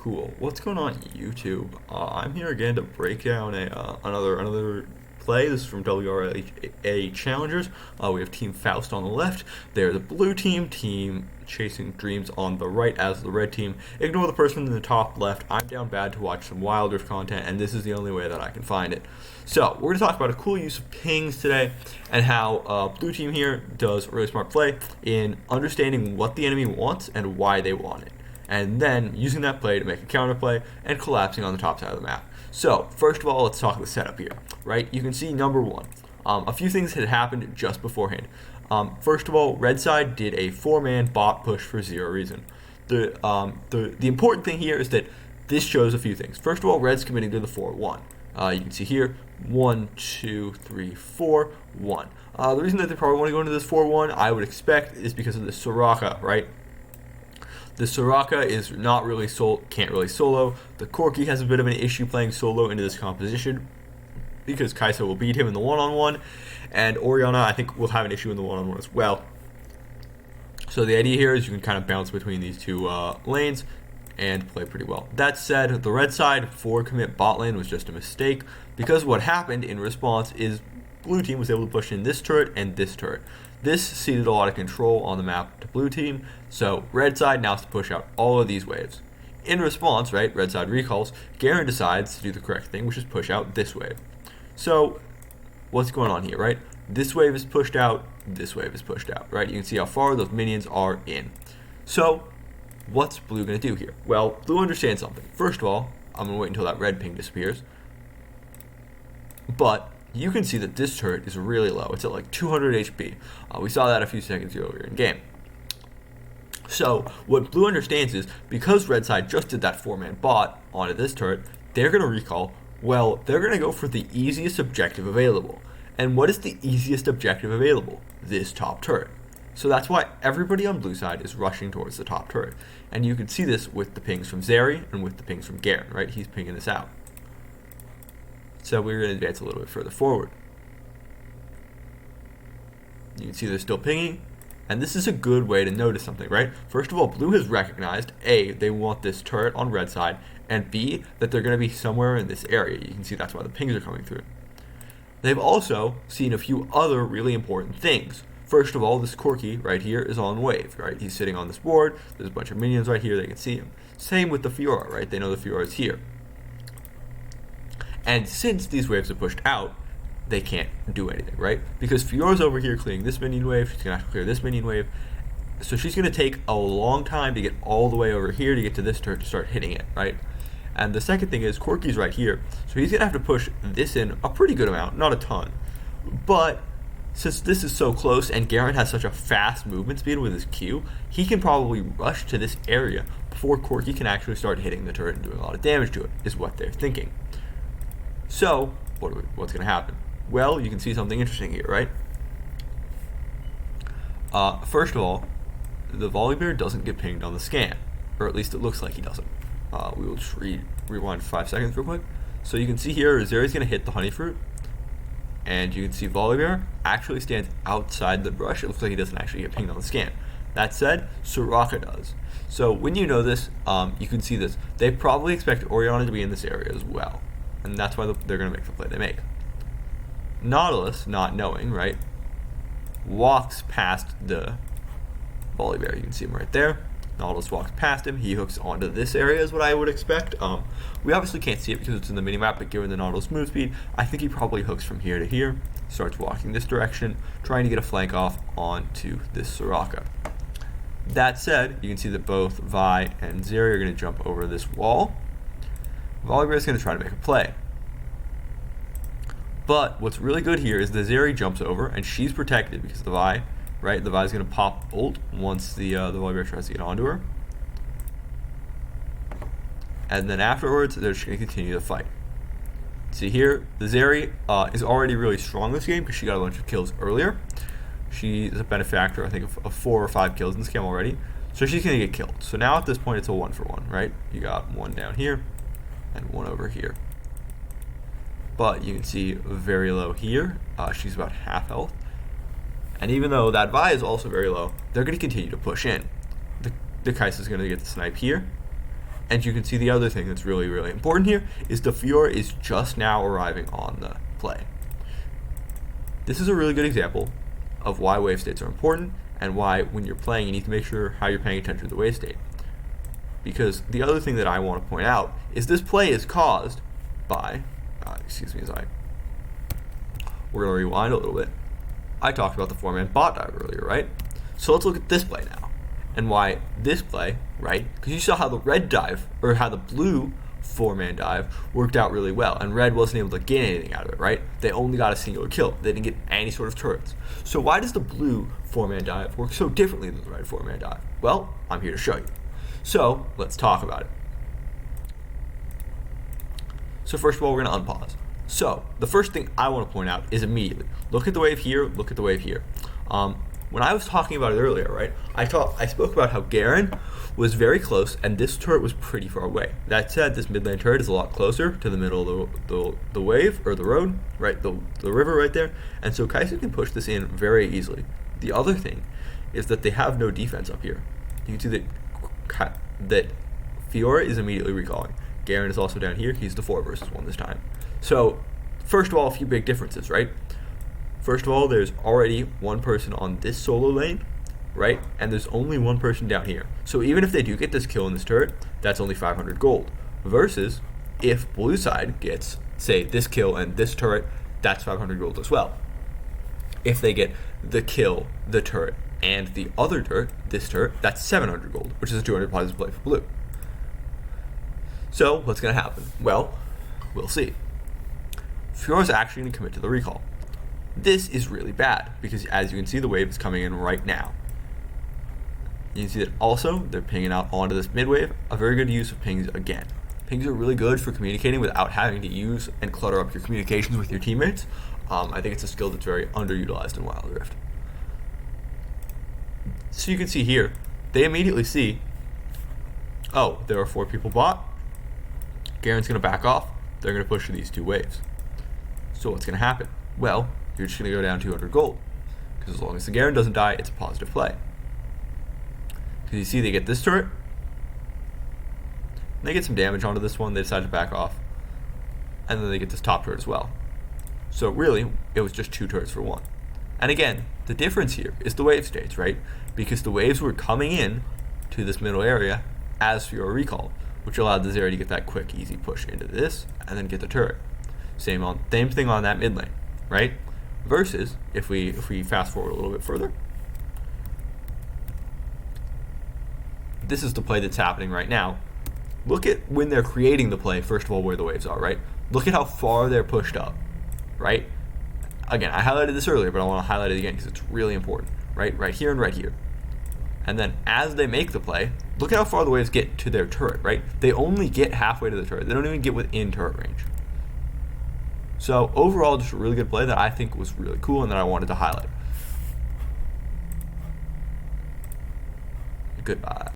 Cool. What's going on, YouTube? I'm here again to break down another play. This is from WRA Challengers. We have Team Faust on the left. They're the blue team. Team Chasing Dreams on the right as the red team. Ignore the person in the top left. I'm down bad to watch some Wilders content, and this is the only way that I can find it. So we're going to talk about a cool use of pings today, and how blue team here does a really smart play in understanding what the enemy wants and why they want it, and then using that play to make a counterplay and collapsing on the top side of the map. So, first of all, let's talk the setup here, right? You can see number one, a few things had happened just beforehand. First of all, red side did a 4-man bot push for zero reason. The important thing here is that this shows a few things. First of all, red's committing to the 4-1. You can see here, 1, 2, 3, 4, 1. The reason that they probably want to go into this 4-1, I would expect, is because of the Soraka, right? The Soraka is not really can't really solo. The Corki has a bit of an issue playing solo into this composition because Kai'Sa will beat him in the one-on-one, and Orianna I think will have an issue in the one-on-one as well. So the idea here is you can kind of bounce between these two lanes and play pretty well. That said, the red side forward commit bot lane was just a mistake, because what happened in response is blue team was able to push in this turret and this turret. This ceded a lot of control on the map to blue team, so red side now has to push out all of these waves. In response, right, red side recalls, Garen decides to do the correct thing, which is push out this wave. So what's going on here, right? This wave is pushed out, this wave is pushed out, right? You can see how far those minions are in. So what's blue going to do here? Well, blue understands something. First of all, I'm going to wait until that red ping disappears. But you can see that this turret is really low. It's at like 200 HP. We saw that a few seconds ago earlier in game. So what blue understands is, because red side just did that 4-man bot onto this turret, they're going to recall. Well, they're going to go for the easiest objective available. And what is the easiest objective available? This top turret. So that's why everybody on blue side is rushing towards the top turret. And you can see this with the pings from Zeri and with the pings from Garen, right? He's pinging this out. So we're going to advance a little bit further forward. You can see they're still pinging, and this is a good way to notice something, right? First of all, blue has recognized, A, they want this turret on red side, and B, that they're going to be somewhere in this area. You can see that's why the pings are coming through. They've also seen a few other really important things. First of all, this Corki right here is on wave, right? He's sitting on this board. There's a bunch of minions right here. They can see him. Same with the Fiora, right? They know the Fiora is here. And since these waves are pushed out, they can't do anything, right? Because Fiora's over here clearing this minion wave, she's going to have to clear this minion wave. So she's going to take a long time to get all the way over here to get to this turret to start hitting it, right? And the second thing is Corki's right here, so he's going to have to push this in a pretty good amount, not a ton. But since this is so close and Garen has such a fast movement speed with his Q, he can probably rush to this area before Corki can actually start hitting the turret and doing a lot of damage to it, is what they're thinking. So, what's going to happen? Well, you can see something interesting here, right? First of all, the Volibear doesn't get pinged on the scan, or at least it looks like he doesn't. We will just rewind 5 seconds real quick. So you can see here, Zeri's going to hit the Honey Fruit, and you can see Volibear actually stands outside the brush. It looks like he doesn't actually get pinged on the scan. That said, Soraka does. So when you know this, you can see this. They probably expect Orianna to be in this area as well. And that's why they're going to make the play they make. Nautilus, not knowing, right, walks past the Volibear. You can see him right there. Nautilus walks past him. He hooks onto this area is what I would expect. We obviously can't see it because it's in the minimap, but given the Nautilus move speed, I think he probably hooks from here to here, starts walking this direction, trying to get a flank off onto this Soraka. That said, you can see that both Vi and Zeri are going to jump over this wall. Volibear is going to try to make a play. But what's really good here is the Zeri jumps over, and she's protected because the Vi, right? The Vi is going to pop ult once the Volibear tries to get onto her. And then afterwards, they're just going to continue the fight. See here, the Zeri is already really strong this game because she got a bunch of kills earlier. She is a benefactor, I think, of 4 or 5 kills in this game already. So she's going to get killed. So now at this point, it's a 1-for-1, right? You got one down here and one over here. But you can see very low here. She's about half health. And even though that Vi is also very low, they're going to continue to push in. The Kai'Sa is going to get the snipe here. And you can see the other thing that's really, really important here is the Fiora is just now arriving on the play. This is a really good example of why wave states are important and why when you're playing you need to make sure how you're paying attention to the wave state. Because the other thing that I want to point out is this play is caused by, we're going to rewind a little bit. I talked about the 4-man bot dive earlier, right? So let's look at this play now and why this play, right? Because you saw how the red dive, or how the blue 4-man dive worked out really well, and red wasn't able to get anything out of it, right? They only got a singular kill. They didn't get any sort of turrets. So why does the blue 4-man dive work so differently than the red 4-man dive? Well, I'm here to show you. So let's talk about it. So first of all, we're going to unpause. So the first thing I want to point out is immediately, look at the wave here, look at the wave here. When I was talking about it earlier, right, I spoke about how Garen was very close and this turret was pretty far away. That said, this mid lane turret is a lot closer to the middle of the wave, or the road, right, the river right there, and so Kai'Sa can push this in very easily. The other thing is that they have no defense up here. You can see that Fiora is immediately recalling. Garen is also down here. He's the 4 versus 1 this time. So, first of all, a few big differences, right? First of all, there's already one person on this solo lane, right? And there's only one person down here. So even if they do get this kill in this turret, that's only 500 gold. Versus if blue side gets, say, this kill and this turret, that's 500 gold as well. If they get the kill, the turret, and the other turret, this turret, that's 700 gold, which is a 200 positive play for blue. So what's going to happen? Well, we'll see. Fiora's actually going to commit to the recall. This is really bad because, as you can see, the wave is coming in right now. You can see that also they're pinging out onto this mid wave. A very good use of pings again. Pings are really good for communicating without having to use and clutter up your communications with your teammates. I think it's a skill that's very underutilized in Wild Rift. So you can see here, they immediately see, oh, there are 4 people bot. Garen's going to back off. They're going to push these 2 waves. So what's going to happen? Well, you're just going to go down 200 gold. Because as long as the Garen doesn't die, it's a positive play. Because you see they get this turret. They get some damage onto this one. They decide to back off. And then they get this top turret as well. So really, it was just 2 turrets for 1. And again, the difference here is the wave states, right? Because the waves were coming in to this middle area as Fiora recall, which allowed the Zeri to get that quick, easy push into this and then get the turret. Same thing on that mid lane, right? Versus if we fast forward a little bit further, this is the play that's happening right now. Look at when they're creating the play, first of all, where the waves are, right? Look at how far they're pushed up, right? Again, I highlighted this earlier, but I want to highlight it again because it's really important, right? Right here and right here. And then as they make the play, look at how far the waves get to their turret, right? They only get halfway to the turret. They don't even get within turret range. So overall, just a really good play that I think was really cool and that I wanted to highlight. Goodbye.